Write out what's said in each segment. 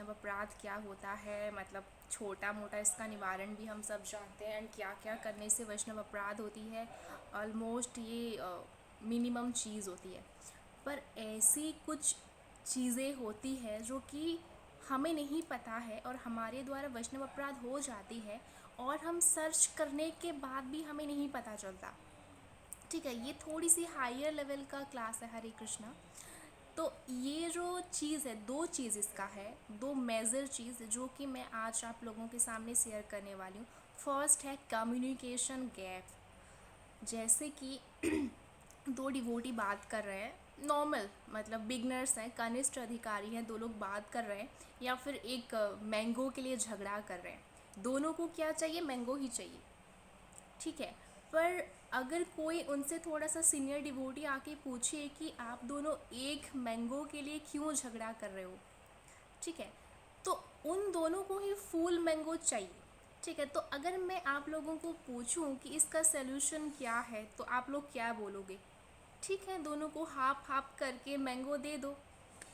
वैष्णव अपराध क्या होता है, मतलब छोटा मोटा इसका निवारण भी हम सब जानते हैं, एंड क्या क्या करने से वैष्णव अपराध होती है। ऑलमोस्ट ये मिनिमम चीज़ होती है, पर ऐसी कुछ चीज़ें होती है जो कि हमें नहीं पता है और हमारे द्वारा वैष्णव अपराध हो जाती है, और हम सर्च करने के बाद भी हमें नहीं पता चलता। ठीक है, ये थोड़ी सी हायर लेवल का क्लास है, हरे कृष्णा। तो ये जो चीज़ है, दो चीज़ इसका है, दो मेजर चीज़ जो कि मैं आज आप लोगों के सामने शेयर करने वाली हूँ। फर्स्ट है कम्युनिकेशन गैप। जैसे कि दो डिवोटी बात कर रहे हैं, नॉर्मल मतलब बिगनर्स हैं, कनिष्ठ अधिकारी हैं, दो लोग बात कर रहे हैं, या फिर एक मैंगो के लिए झगड़ा कर रहे हैं। दोनों को क्या चाहिए? मैंगो ही चाहिए। ठीक है, पर अगर कोई उनसे थोड़ा सा सीनियर डिवोटी आके पूछे कि आप दोनों एक मैंगो के लिए क्यों झगड़ा कर रहे हो, ठीक है, तो उन दोनों को ही फुल मैंगो चाहिए। ठीक है, तो अगर मैं आप लोगों को पूछूं कि इसका सलूशन क्या है, तो आप लोग क्या बोलोगे? ठीक है, दोनों को हाफ हाफ करके मैंगो दे दो।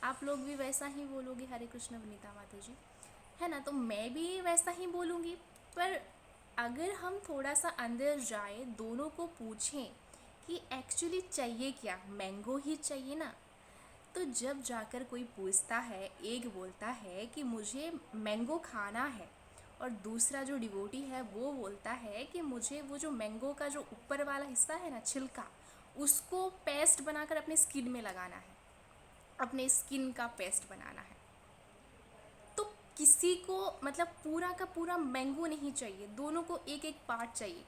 आप लोग भी वैसा ही बोलोगे, हरे कृष्ण वनीता माता जी, है ना? तो मैं भी वैसा ही बोलूँगी। पर अगर हम थोड़ा सा अंदर जाए, दोनों को पूछें कि एक्चुअली चाहिए क्या, मैंगो ही चाहिए ना, तो जब जाकर कोई पूछता है, एक बोलता है कि मुझे मैंगो खाना है, और दूसरा जो डिवोटी है वो बोलता है कि मुझे वो जो मैंगो का जो ऊपर वाला हिस्सा है ना, छिलका, उसको पेस्ट बनाकर अपने स्किन में लगाना है, अपने स्किन का पेस्ट बनाना है। तो किसी को मतलब पूरा का पूरा मैंगो नहीं चाहिए, दोनों को एक एक पार्ट चाहिए।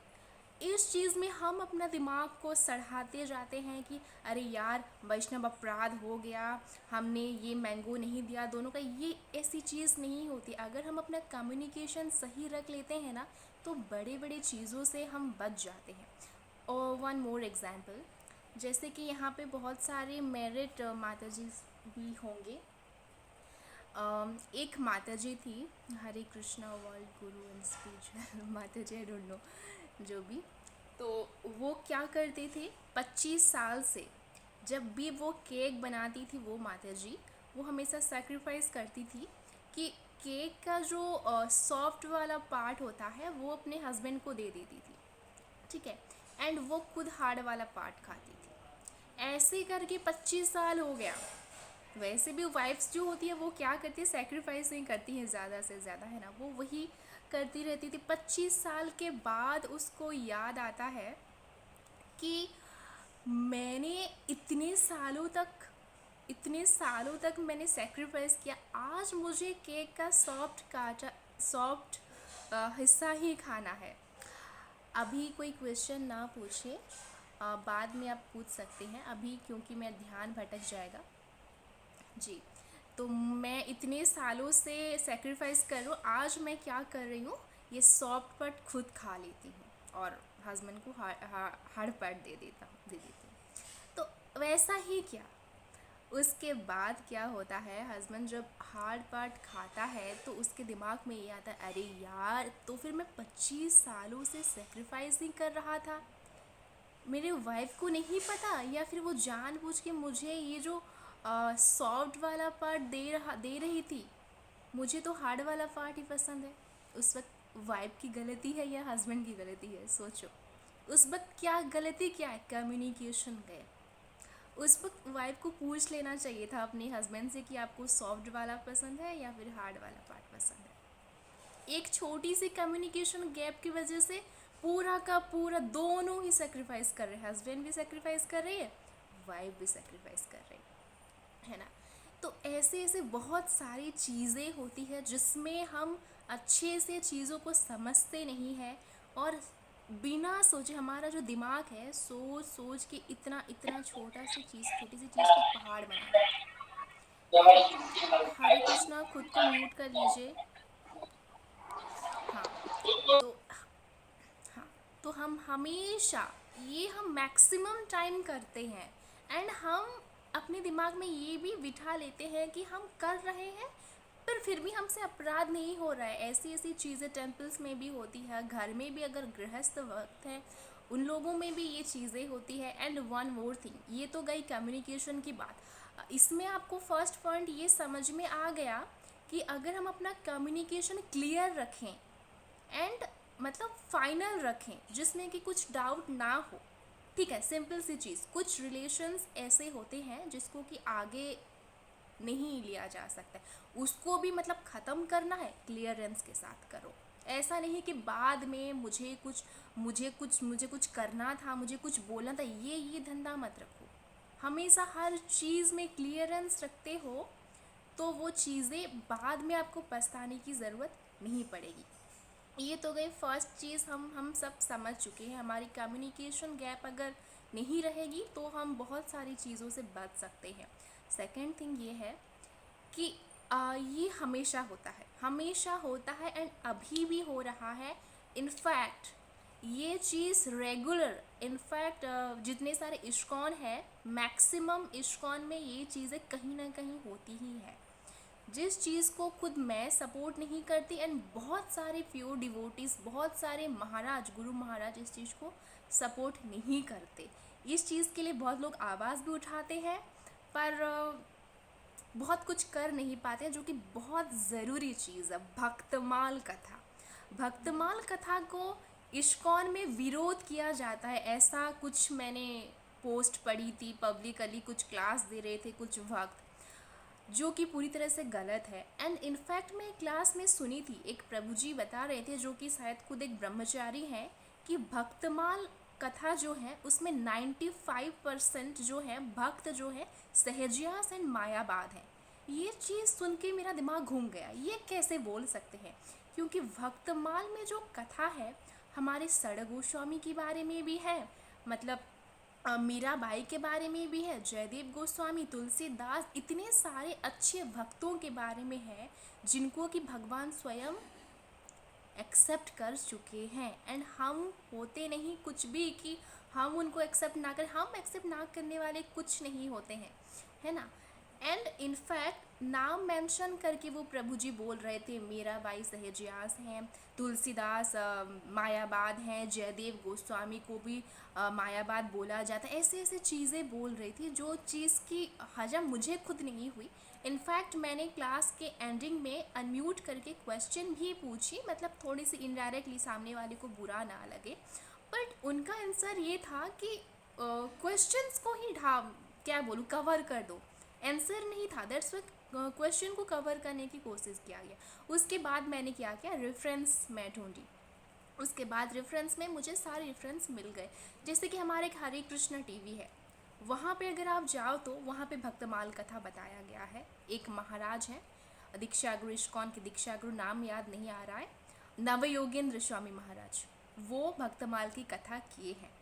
इस चीज़ में हम अपना दिमाग को सड़ाते जाते हैं कि अरे यार वैष्णव अपराध हो गया, हमने ये मैंगो नहीं दिया दोनों का। ये ऐसी चीज़ नहीं होती। अगर हम अपना कम्युनिकेशन सही रख लेते हैं ना, तो बड़े बड़े चीज़ों से हम बच जाते हैं। और वन मोर एग्जाम्पल, जैसे कि यहाँ पे बहुत सारे मेरिट माता जी भी होंगे। एक माता जी थी, हरे Krishna world Guru and spiritual माता जी, आई डोंट नो, जो भी। तो वो क्या करते थे, 25 साल से जब भी वो केक बनाती थी वो माता जी, वो हमेशा सेक्रीफाइस करती थी कि केक का जो सॉफ्ट वाला पार्ट होता है वो अपने हस्बैंड को दे देती थी। ठीक है, एंड वो खुद हार्ड वाला पार्ट खाती थी। ऐसे करके 25 साल हो गया। वैसे भी वाइफ्स जो होती है वो क्या करती है, सेक्रीफाइस नहीं करती है ज़्यादा से ज़्यादा, है ना, वो वही करती रहती थी। 25 साल के बाद उसको याद आता है कि मैंने इतने सालों तक मैंने सेक्रीफाइस किया, आज मुझे केक का सॉफ्ट हिस्सा ही खाना है। अभी कोई क्वेश्चन ना पूछे, बाद में आप पूछ सकते हैं, अभी क्योंकि मैं ध्यान भटक जाएगा जी। तो मैं इतने सालों से सेक्रीफाइस कर रही हूँ, आज मैं क्या कर रही हूँ, ये सॉफ्ट पार्ट खुद खा लेती हूँ और हस्बैंड को हार्ड पार्ट दे देती हूँ। तो वैसा ही क्या, उसके बाद क्या होता है, हस्बैंड जब हार्ड पार्ट खाता है तो उसके दिमाग में ये आता है, अरे यार तो फिर मैं 25 सालों से सेक्रीफाइस ही कर रहा था, मेरे वाइफ को नहीं पता, या फिर वो जानबूझ के मुझे ये जो सॉफ्ट वाला पार्ट दे रही थी, मुझे तो हार्ड वाला पार्ट ही पसंद है। उस वक्त वाइफ की गलती है या हस्बैंड की गलती है, सोचो। उस वक्त क्या गलती, क्या है, कम्युनिकेशन गए। उस वक्त वाइफ को पूछ लेना चाहिए था अपने हस्बैंड से कि आपको सॉफ्ट वाला पसंद है या फिर हार्ड वाला पार्ट पसंद है। एक छोटी सी कम्युनिकेशन गैप की वजह से पूरा का पूरा दोनों ही सेक्रीफाइस कर रहे हैं, हस्बैंड भी सेक्रीफाइस कर रही है, वाइफ भी सेक्रीफाइस कर रही है ना। तो ऐसे ऐसे बहुत सारी चीज़ें होती है जिसमें हम अच्छे से चीज़ों को समझते नहीं हैं, और बिना सोचे हमारा जो दिमाग है सोच सोच के इतना इतना छोटी सी चीज़ को पहाड़ बना देता है। हरे कृष्णा, खुद को म्यूट कर लीजिए। हाँ, तो हाँ, तो हम हमेशा ये हम मैक्सिमम टाइम करते हैं, एंड हम अपने दिमाग में ये भी बिठा लेते हैं कि हम कर रहे हैं, पर फिर भी हमसे अपराध नहीं हो रहा है। ऐसी ऐसी चीज़ें टेम्पल्स में भी होती है, घर में भी अगर गृहस्थ वक्त है उन लोगों में भी ये चीज़ें होती है। एंड वन मोर थिंग, ये तो गई कम्युनिकेशन की बात। इसमें आपको फर्स्ट पॉइंट ये समझ में आ गया कि अगर हम अपना कम्युनिकेशन क्लियर रखें एंड मतलब फाइनल रखें जिसमें कि कुछ डाउट ना हो, ठीक है, सिंपल सी चीज़, कुछ रिलेशंस ऐसे होते हैं जिसको कि आगे नहीं लिया जा सकता, उसको भी मतलब ख़त्म करना है क्लियरेंस के साथ करो। ऐसा नहीं कि बाद में मुझे कुछ करना था, मुझे कुछ बोलना था, ये धंधा मत रखो। हमेशा हर चीज़ में क्लियरेंस रखते हो तो वो चीज़ें बाद में आपको पछताने की ज़रूरत नहीं पड़ेगी। ये तो गई फर्स्ट चीज़, हम सब समझ चुके हैं। हमारी कम्युनिकेशन गैप अगर नहीं रहेगी तो हम बहुत सारी चीज़ों से बच सकते हैं। सेकंड थिंग ये है कि ये हमेशा होता है एंड अभी भी हो रहा है। इनफैक्ट ये चीज़ रेगुलर, इनफैक्ट जितने सारे इस्कॉन है, मैक्सिमम इस्कॉन में ये चीज़ें कहीं ना कहीं होती ही है। जिस चीज़ को खुद मैं सपोर्ट नहीं करती एंड बहुत सारे प्योर डिवोटीज़, बहुत सारे महाराज, गुरु महाराज इस चीज़ को सपोर्ट नहीं करते। इस चीज़ के लिए बहुत लोग आवाज़ भी उठाते हैं पर बहुत कुछ कर नहीं पाते, जो कि बहुत ज़रूरी चीज़ है। भक्तमाल कथा को इस्कॉन में विरोध किया जाता है, ऐसा कुछ मैंने पोस्ट पढ़ी थी पब्लिकली, कुछ क्लास दे रहे थे कुछ भक्त, जो कि पूरी तरह से गलत है। एंड इनफैक्ट मैं क्लास में सुनी थी, एक प्रभु जी बता रहे थे जो कि शायद खुद एक ब्रह्मचारी हैं, कि भक्तमाल कथा जो है उसमें 95% जो है भक्त जो है सहजियास एंड मायावाद है। ये चीज़ सुन के मेरा दिमाग घूम गया, ये कैसे बोल सकते हैं? क्योंकि भक्तमाल में जो कथा है हमारे सड़ गोस्वामी के बारे में भी है, मतलब मीराबाई के बारे में भी है, जयदेव गोस्वामी, तुलसीदास, इतने सारे अच्छे भक्तों के बारे में है जिनको कि भगवान स्वयं एक्सेप्ट कर चुके हैं। एंड हम होते नहीं कुछ भी कि हम उनको एक्सेप्ट ना करें, हम एक्सेप्ट ना करने वाले कुछ नहीं होते हैं, है ना। एंड इनफैक्ट नाम मेंशन करके वो प्रभु जी बोल रहे थे, मीराबाई सहजियास हैं, तुलसीदास मायावाद हैं, जयदेव गोस्वामी को भी मायावाद बोला जाता है, ऐसे ऐसे चीज़ें बोल रही थी जो चीज़ की हजम मुझे खुद नहीं हुई। इनफैक्ट मैंने क्लास के एंडिंग में अनम्यूट करके क्वेश्चन भी पूछी, मतलब थोड़ी सी इनडायरेक्टली, सामने वाले को बुरा ना लगे, बट उनका आंसर ये था कि क्वेश्चंस को ही क्या बोलूँ, कवर कर दो, आंसर नहीं था, दैट्स व्हाई क्वेश्चन को कवर करने की कोशिश किया गया। उसके बाद मैंने क्या किया, रेफरेंस मैं ढूंढी। उसके बाद रेफरेंस में मुझे सारे रेफरेंस मिल गए। जैसे कि हमारे एक हरे कृष्ण टीवी है, वहाँ पे अगर आप जाओ तो वहाँ पे भक्तमाल कथा बताया गया है। एक महाराज हैं, दीक्षा गुरु, इस्कॉन के दीक्षा गुरु, नाम याद नहीं आ रहा है, नवयोगेंद्र स्वामी महाराज, वो भक्तमाल की कथा किए हैं।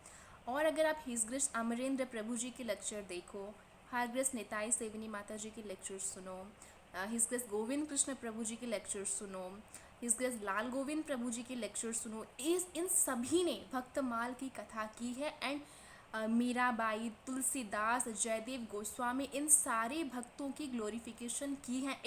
और अगर आप हिजग्रस्त अमरेंद्र प्रभु जी के लेक्चर देखो, हरग्रस्त निताई सेवनी माता जी के लेक्चर सुनो, हिजग्रस्त गोविंद कृष्ण प्रभु जी के लेक्चर सुनो, हिजग्रस्त लाल गोविंद प्रभु जी के लेक्चर सुनो, इन सभी ने भक्तमाल की कथा की है। एंड मीराबाई, तुलसीदास, जयदेव गोस्वामी, इन सारे भक्तों की ग्लोरिफिकेशन की है।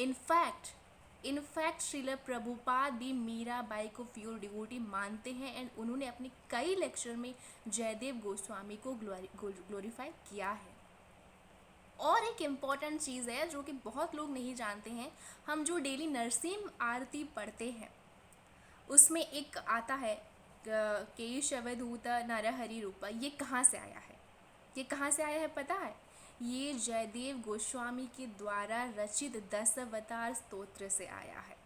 इनफैक्ट श्रील प्रभुपाद भी मीराबाई को प्योर डिवोटी मानते हैं एंड उन्होंने अपने कई लेक्चर में जयदेव गोस्वामी को ग्लोरीफाई किया है। और एक इम्पॉर्टेंट चीज़ है जो कि बहुत लोग नहीं जानते हैं, हम जो डेली नरसिंह आरती पढ़ते हैं उसमें एक आता है केशवधूत नरहरि रूप, ये कहाँ से आया है? ये कहाँ से आया है पता है? ये जयदेव गोस्वामी के द्वारा रचित 10 अवतार स्तोत्र से आया है।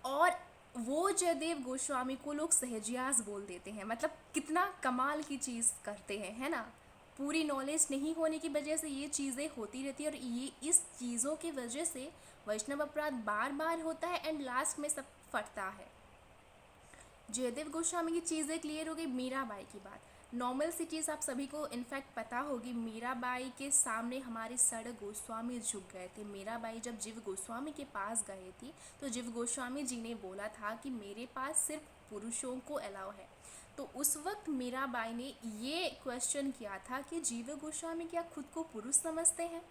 और वो जयदेव गोस्वामी को लोग सहजियास बोल देते हैं, मतलब कितना कमाल की चीज़ करते हैं, है ना। पूरी नॉलेज नहीं होने की वजह से ये चीज़ें होती रहती है और ये इस चीज़ों की वजह से वैष्णव अपराध बार बार होता है एंड लास्ट में सब फटता है। जयदेव गोस्वामी की चीज़ें क्लियर हो गई। मीराबाई की बात, नॉर्मल सी चीज़ आप सभी को इनफैक्ट पता होगी, मीराबाई के सामने हमारे सड़ गोस्वामी झुक गए थे। मीराबाई जब जीव गोस्वामी के पास गए थी तो जीव गोस्वामी जी ने बोला था कि मेरे पास सिर्फ पुरुषों को अलाउ है। तो उस वक्त मीराबाई ने ये क्वेश्चन किया था कि जीव गोस्वामी क्या खुद को पुरुष समझते हैं?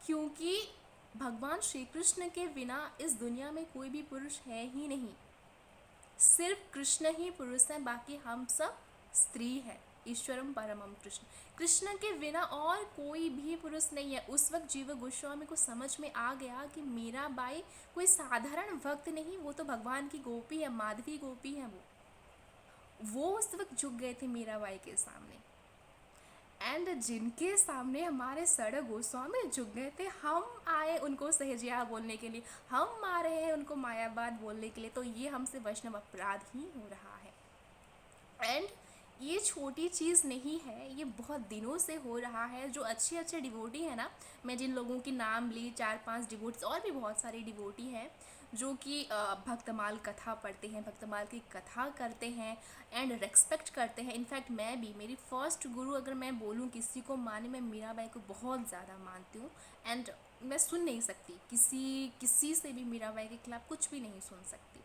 क्योंकि भगवान श्री कृष्ण के बिना इस दुनिया में कोई भी पुरुष है ही नहीं, सिर्फ कृष्ण ही पुरुष हैं, बाकी हम सब स्त्री हैं। ईश्वरम परमम कृष्ण। कृष्ण के बिना और कोई भी पुरुष नहीं है। उस वक्त जीव गोस्वामी को समझ में आ गया कि मीराबाई कोई साधारण भक्त नहीं, वो तो भगवान की गोपी है, माधवी गोपी है। वो उस वक्त झुक गए थे मीराबाई के सामने। एंड जिनके सामने हमारे सड़क गोस्वामी झुक गए थे, हम आए उनको सहजिया बोलने के लिए, हम आ रहे हैं उनको मायावाद बोलने के लिए, तो ये हमसे वैष्णव अपराध ही हो रहा है। एंड ये छोटी चीज़ नहीं है, ये बहुत दिनों से हो रहा है। जो अच्छे अच्छे डिवोटी हैं ना, मैं जिन लोगों की नाम ली, 4-5 डिवोटीज और भी बहुत सारी डिवोटी हैं जो कि भक्तमाल कथा पढ़ते हैं, भक्तमाल की कथा करते हैं एंड रेस्पेक्ट करते हैं। इनफैक्ट मैं भी, मेरी फर्स्ट गुरु अगर मैं बोलूँ किसी को माने, मैं मीराबाई को बहुत ज़्यादा मानती हूँ। एंड मैं सुन नहीं सकती किसी से भी मीराबाई के खिलाफ कुछ भी नहीं सुन सकती।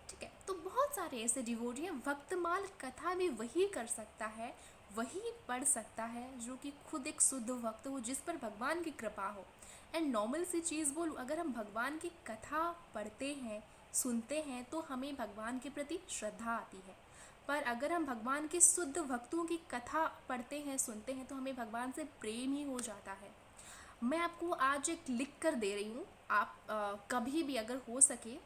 ठीक है, तो बहुत सारे ऐसे डिवोटी हैं। भक्तमाल कथा भी वही कर सकता है, वही पढ़ सकता है जो कि खुद एक शुद्ध भक्त हो, जिस पर भगवान की कृपा हो। एंड नॉर्मल सी चीज़ बोलूँ, अगर हम भगवान की कथा पढ़ते हैं, सुनते हैं, तो हमें भगवान के प्रति श्रद्धा आती है। पर अगर हम भगवान के शुद्ध भक्तों की कथा पढ़ते हैं, सुनते हैं, तो हमें भगवान से प्रेम ही हो जाता है। मैं आपको आज एक लिख कर दे रही हूँ, आप कभी भी अगर हो सके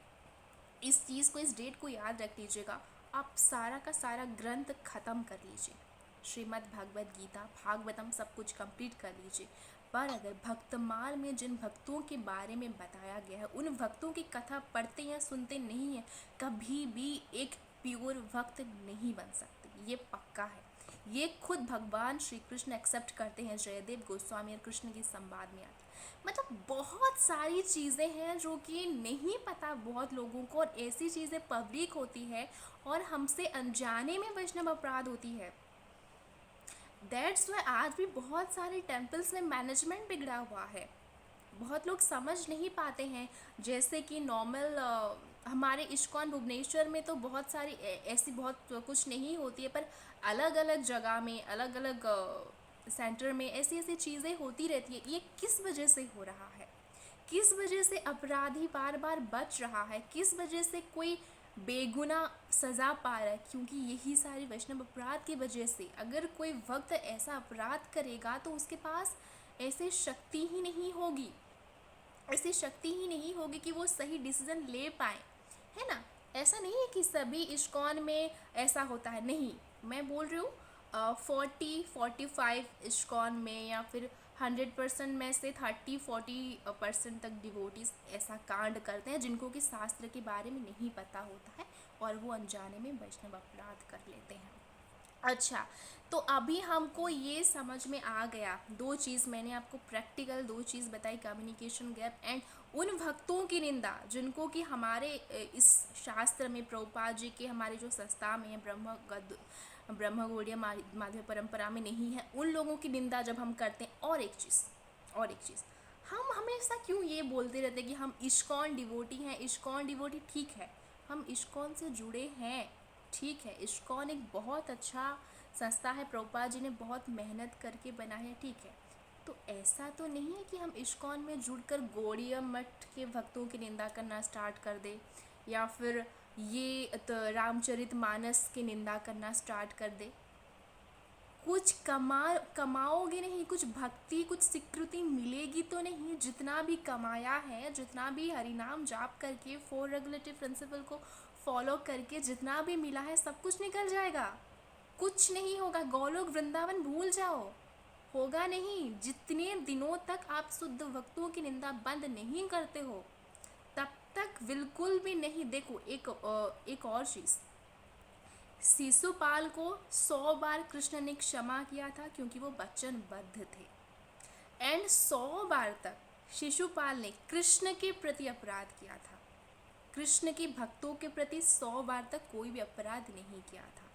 इस चीज़ को, इस डेट को याद रख लीजिएगा। आप सारा का सारा ग्रंथ ख़त्म कर लीजिए, श्रीमद् भगवद गीता, भागवतम सब कुछ कंप्लीट कर लीजिए। पर अगर भक्तमाल में जिन भक्तों के बारे में बताया गया है, उन भक्तों की कथा पढ़ते या सुनते नहीं हैं, कभी भी एक प्योर भक्त नहीं बन सकते, ये पक्का है। ये खुद भगवान श्री कृष्ण एक्सेप्ट करते हैं। जयदेव गोस्वामी और कृष्ण के संवाद में आते, मतलब बहुत सारी चीज़ें हैं जो कि नहीं पता बहुत लोगों को, और ऐसी चीज़ें पब्लिक होती है और हमसे अनजाने में वैष्णव अपराध होती है। दैट्स वाई आज भी बहुत सारे टेम्पल्स में मैनेजमेंट बिगड़ा हुआ है, बहुत लोग समझ नहीं पाते हैं। जैसे कि नॉर्मल हमारे इस्कॉन भुवनेश्वर में तो बहुत सारी ऐसी बहुत कुछ नहीं होती है, पर अलग अलग जगह में, अलग अलग सेंटर में ऐसी ऐसी चीज़ें होती रहती है। ये किस वजह से हो रहा है? किस वजह से अपराधी बार बार बच रहा है? किस वजह से कोई बेगुनाह सज़ा पा रहा है? क्योंकि यही सारी वैष्णव अपराध की वजह से। अगर कोई वक्त ऐसा अपराध करेगा तो उसके पास ऐसी शक्ति ही नहीं होगी, ऐसी शक्ति ही नहीं होगी कि वो सही डिसीजन ले पाए, है ना। ऐसा नहीं है कि सभी इस्कॉन में ऐसा होता है, नहीं। मैं बोल रही हूँ 40-45 इस्कॉन में, या फिर 100% में से 30-40% तक डिवोटीज ऐसा कांड करते हैं जिनको कि शास्त्र के बारे में नहीं पता होता है, और वो अनजाने में वैष्णव अपराध कर लेते हैं। अच्छा, तो अभी हमको ये समझ में आ गया, दो चीज़ मैंने आपको प्रैक्टिकल दो चीज़ बताई, कम्युनिकेशन गैप एंड उन भक्तों की निंदा जिनको कि हमारे इस शास्त्र में, प्रभुपाद जी के हमारे जो संस्था में है, ब्रह्म गौड़ीय माधव परंपरा में नहीं है, उन लोगों की निंदा जब हम करते हैं। और एक चीज़, हम हमेशा क्यों ये बोलते रहते हैं कि हम इस्कॉन डिवोटी हैं। इस्कॉन डिवोटी ठीक है, हम इस्कॉन से जुड़े हैं, ठीक है, इस्कॉन एक बहुत अच्छा संस्था है, प्रभुपाद जी ने बहुत मेहनत करके बना है, ठीक है। तो ऐसा तो नहीं है कि हम इस्कॉन में जुड़कर गौड़ीय मठ के भक्तों की निंदा करना स्टार्ट कर दे, या फिर ये रामचरित मानस की निंदा करना स्टार्ट कर दे। कुछ कमाओगे नहीं, कुछ भक्ति, कुछ स्वीकृति मिलेगी तो नहीं। जितना भी कमाया है, जितना भी हरिनाम जाप करके 4 रेगुलेटिव प्रिंसिपल को फॉलो करके जितना भी मिला है, सब कुछ निकल जाएगा, कुछ नहीं होगा। गोलोक वृंदावन भूल जाओ, होगा नहीं। जितने दिनों तक आप शुद्ध भक्तों की निंदा बंद नहीं करते हो, तब तक बिल्कुल भी नहीं। देखो, एक और चीज़, शिशुपाल को 100 बार कृष्ण ने क्षमा किया था क्योंकि वो वचनबद्ध थे। एंड 100 बार तक शिशुपाल ने कृष्ण के प्रति अपराध किया था, कृष्ण के भक्तों के प्रति 100 बार तक कोई भी अपराध नहीं किया था।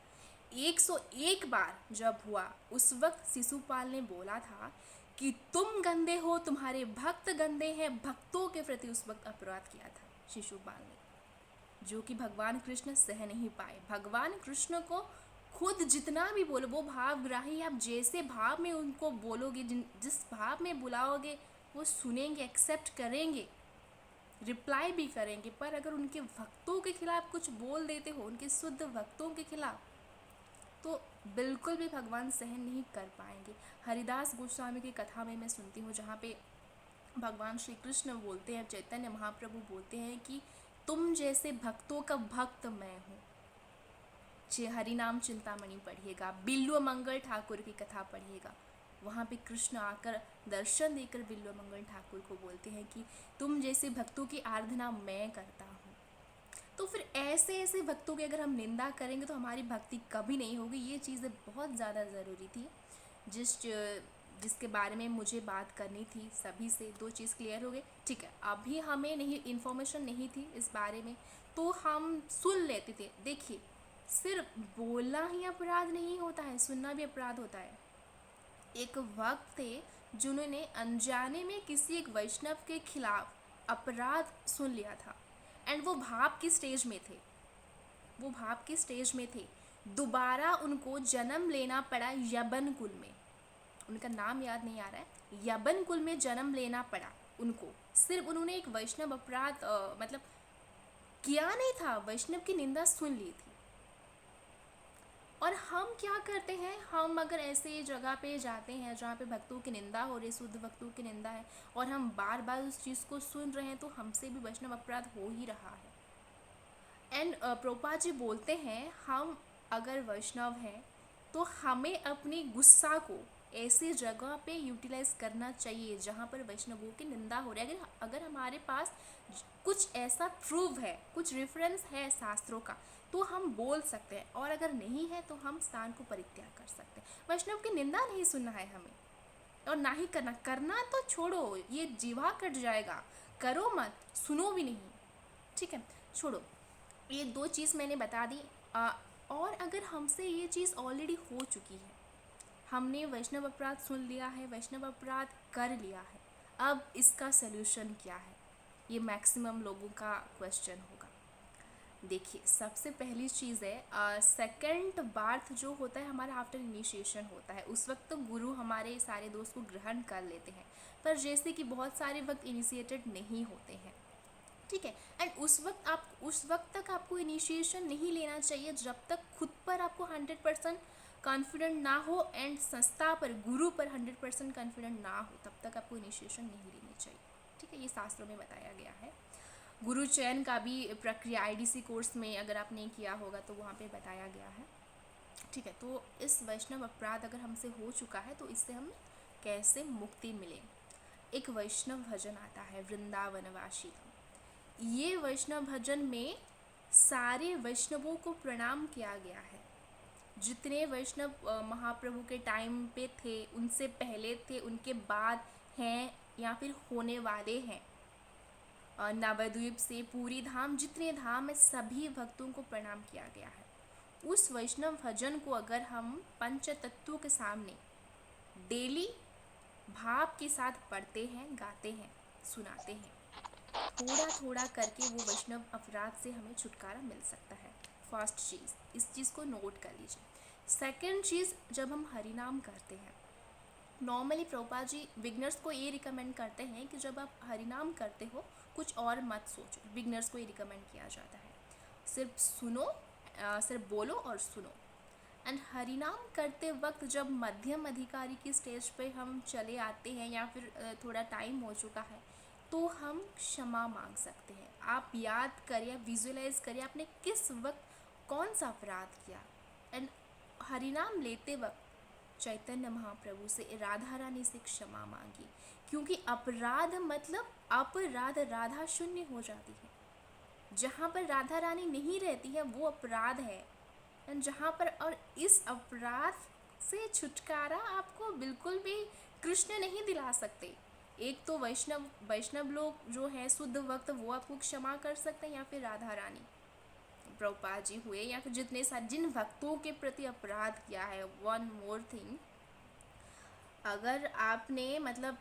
101 बार जब हुआ, उस वक्त शिशुपाल ने बोला था कि तुम गंदे हो, तुम्हारे भक्त गंदे हैं, भक्तों के प्रति उस वक्त अपराध किया था शिशुपाल ने, जो कि भगवान कृष्ण सह नहीं पाए। भगवान कृष्ण को खुद जितना भी बोलो, वो भावग्राही, आप जैसे भाव में उनको बोलोगे, जिस भाव में बुलाओगे, वो सुनेंगे, एक्सेप्ट करेंगे, रिप्लाई भी करेंगे। पर अगर उनके भक्तों के खिलाफ कुछ बोल देते हो, उनके शुद्ध भक्तों के खिलाफ, तो बिल्कुल भी भगवान सहन नहीं कर पाएंगे। हरिदास गोस्वामी की कथा में मैं सुनती हूँ जहाँ पे भगवान श्री कृष्ण बोलते हैं, चैतन्य महाप्रभु बोलते हैं कि तुम जैसे भक्तों का भक्त मैं हूँ। हरि नाम चिंतामणि पढ़िएगा, बिल्व मंगल ठाकुर की कथा पढ़िएगा, वहाँ पे कृष्ण आकर दर्शन देकर बिल्व मंगल ठाकुर को बोलते हैं कि तुम जैसे भक्तों की आराधना मैं करता हूँ। तो फिर ऐसे ऐसे भक्तों की अगर हम निंदा करेंगे तो हमारी भक्ति कभी नहीं होगी। ये चीज़ें बहुत ज़्यादा ज़रूरी थी जिस जिसके बारे में मुझे बात करनी थी सभी से। दो चीज़ क्लियर हो गई, ठीक है। अभी हमें नहीं इन्फॉर्मेशन नहीं थी इस बारे में तो हम सुन लेते थे। देखिए, सिर्फ बोलना ही अपराध नहीं होता है, सुनना भी अपराध होता है। एक वक्त थे जिन्होंने अनजाने में किसी एक वैष्णव के खिलाफ अपराध सुन लिया था एंड वो भाव की स्टेज में थे, वो भाव की स्टेज में थे। दोबारा उनको जन्म लेना पड़ा यबन कुल में, उनका नाम याद नहीं आ रहा है, यबन कुल में जन्म लेना पड़ा उनको। सिर्फ उन्होंने एक वैष्णव अपराध मतलब किया नहीं था, वैष्णव की निंदा सुन ली थी। और हम क्या करते हैं, हम अगर ऐसे जगह पे जाते हैं जहाँ पे भक्तों की निंदा हो रही, शुद्ध भक्तों की निंदा है, और हम बार बार उस चीज़ को सुन रहे हैं तो हमसे भी वैष्णव अपराध हो ही रहा है। एंड प्रभुपाद जी बोलते हैं हम अगर वैष्णव हैं तो हमें अपनी गुस्सा को ऐसी जगह पे यूटिलाइज करना चाहिए जहाँ पर वैष्णवों की निंदा हो रही है। अगर हमारे पास कुछ ऐसा प्रूव है, कुछ रेफरेंस है शास्त्रों का, तो हम बोल सकते हैं, और अगर नहीं है तो हम स्थान को परित्याग कर सकते हैं। वैष्णव की निंदा नहीं सुनना है हमें, और ना ही करना। करना तो छोड़ो, ये जीवा कट जाएगा, करो मत, सुनो भी नहीं, ठीक है, छोड़ो। ये दो चीज़ मैंने बता दी। और अगर हमसे ये चीज़ ऑलरेडी हो चुकी है, हमने वैष्णव अपराध सुन लिया है, वैष्णव अपराध कर लिया है, अब इसका सल्यूशन क्या है, ये मैक्सिमम लोगों का क्वेश्चन होगा। देखिए, सबसे पहली चीज़ है सेकंड बार्थ जो होता है हमारा आफ्टर इनिशिएशन होता है, उस वक्त तो गुरु हमारे सारे दोस्त को ग्रहण कर लेते हैं। पर जैसे कि बहुत सारे वक्त इनिशिएटेड नहीं होते हैं, ठीक है। एंड उस वक्त तक आपको इनिशिएशन नहीं लेना चाहिए जब तक खुद पर आपको 100% कॉन्फिडेंट ना हो एंड संस्था पर, गुरु पर 100% कॉन्फिडेंट ना हो, तब तक आपको इनिशिएशन नहीं लेनी चाहिए, ठीक है। ये शास्त्रों में बताया गया है। गुरु चयन का भी प्रक्रिया आईडीसी कोर्स में अगर आपने किया होगा तो वहाँ पे बताया गया है, ठीक है। तो इस वैष्णव अपराध अगर हमसे हो चुका है तो इससे हम कैसे मुक्ति मिले। एक वैष्णव भजन आता है वृंदावनवासी का। ये वैष्णव भजन में सारे वैष्णवों को प्रणाम किया गया है, जितने वैष्णव महाप्रभु के टाइम पे थे, उनसे पहले थे, उनके बाद हैं या फिर होने वाले हैं। नवद्वीप से पूरी धाम, जितने धाम है, सभी भक्तों को प्रणाम किया गया है। उस वैष्णव भजन को अगर हम पंच तत्वों के सामने डेली भाव के साथ पढ़ते हैं, गाते हैं, सुनाते हैं, थोड़ा थोड़ा करके वो वैष्णव अपराध से हमें छुटकारा मिल सकता है। फर्स्ट चीज़, इस चीज़ को नोट कर लीजिए। सेकंड चीज़, जब हम हरिनाम करते हैं, नॉर्मली प्रभुपाद जी बिगनर्स को ये रिकमेंड करते हैं कि जब आप हरिनाम करते हो कुछ और मत सोचो। बिगनर्स को ये रिकमेंड किया जाता है, सिर्फ सुनो, सिर्फ बोलो और सुनो। एंड हरिनाम करते वक्त जब मध्यम अधिकारी की स्टेज पे हम चले आते हैं या फिर थोड़ा टाइम हो चुका है, तो हम क्षमा मांग सकते हैं। आप याद करिए, विजुअलाइज करिए आपने किस वक्त कौन सा अपराध किया। एंड हरिनाम लेते वक्त चैतन्य महाप्रभु से, राधा रानी से क्षमा मांगी, क्योंकि अपराध मतलब अपराध, राधा शून्य हो जाती है। जहाँ पर राधा रानी नहीं रहती है वो अपराध है। जहाँ पर, और इस अपराध से छुटकारा आपको बिल्कुल भी कृष्ण नहीं दिला सकते। एक तो वैष्णव लोग जो है शुद्ध भक्त, वो आपको क्षमा कर सकते हैं, या फिर राधा रानी प्रभुपाद जी हुए, या फिर जितने सारे जिन भक्तों के प्रति अपराध किया है। वन मोर थिंग, अगर आपने मतलब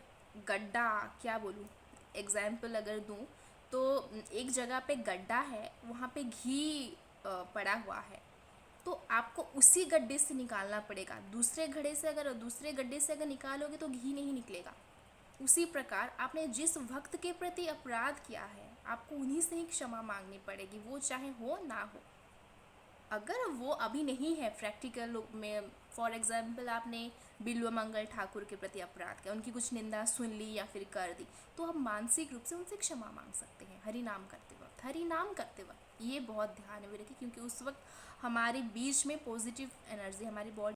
गड्ढा, क्या बोलूँ, एग्जाम्पल अगर दूँ तो एक जगह पे गड्ढा है, वहाँ पे घी पड़ा हुआ है, तो आपको उसी गड्ढे से निकालना पड़ेगा। दूसरे गड्ढे से अगर निकालोगे तो घी नहीं निकलेगा। उसी प्रकार आपने जिस भक्त के प्रति अपराध किया है, आपको उन्हीं से ही क्षमा मांगनी पड़ेगी, वो चाहे हो ना हो। अगर वो अभी नहीं है प्रैक्टिकल में, फॉर एग्जाम्पल आपने बिल्वमंगल ठाकुर के प्रति अपराध किया, उनकी कुछ निंदा सुन ली या फिर कर दी, तो हम मानसिक रूप से उनसे क्षमा मांग सकते हैं हरि नाम करते वक्त। हरि नाम करते वक्त ये बहुत ध्यान में रखें, क्योंकि उस वक्त हमारे बीच में पॉजिटिव एनर्जी, हमारी बॉडी